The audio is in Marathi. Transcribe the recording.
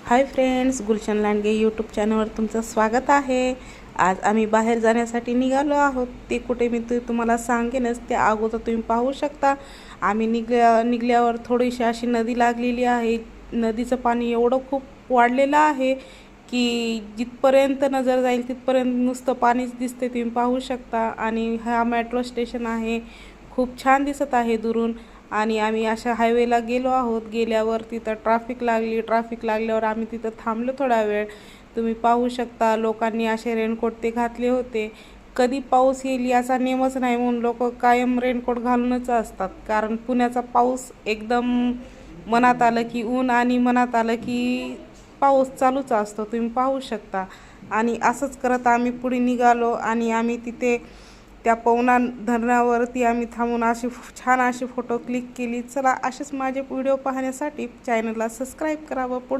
Hi friends, Gulshan Landge YouTube चॅनलवर तुमचं स्वागत आहे। आज आम्ही बाहेर जाण्यासाठी निघालो आहोत। ते कुठे मी तुम्हाला सांगेनच, त्या अगोदर तुम्ही पाहू शकता। आम्ही निघल्यावर थोडीशी अशी नदी लागलेली आहे। नदीचं पाणी एवढं खूप वाढलेलं आहे की जिथपर्यंत नजर जाईल तिथपर्यंत नुसतं पाणीच दिसते, तुम्ही पाहू शकता। आणि हा मेट्रो स्टेशन आहे, खूप छान दिसत आहे दुरून। आणि आम्ही अशा हायवेला गेलो आहोत। गेल्यावर तिथं ट्रॅफिक लागल्यावर आम्ही तिथं थांबलो थोडा वेळ। तुम्ही पाहू शकता, लोकांनी असे रेनकोट ते घातले होते। कधी पाऊस येईल याचा नेमच नाही म्हणून लोक कायम रेनकोट घालूनच असतात, कारण पुण्याचा पाऊस एकदम मनात आलं की ऊन आणि मनात आलं की पाऊस चालूच असतो, तुम्ही पाहू शकता। आणि असंच करत आम्ही पुढे निघालो आणि आम्ही तिथे त्या पवना धरणावरती आम्ही थांबून छान असे फोटो क्लिक केली। चला, असेच माझे व्हिडिओ पाहण्यासाठी चॅनलला सबस्क्राईब करा व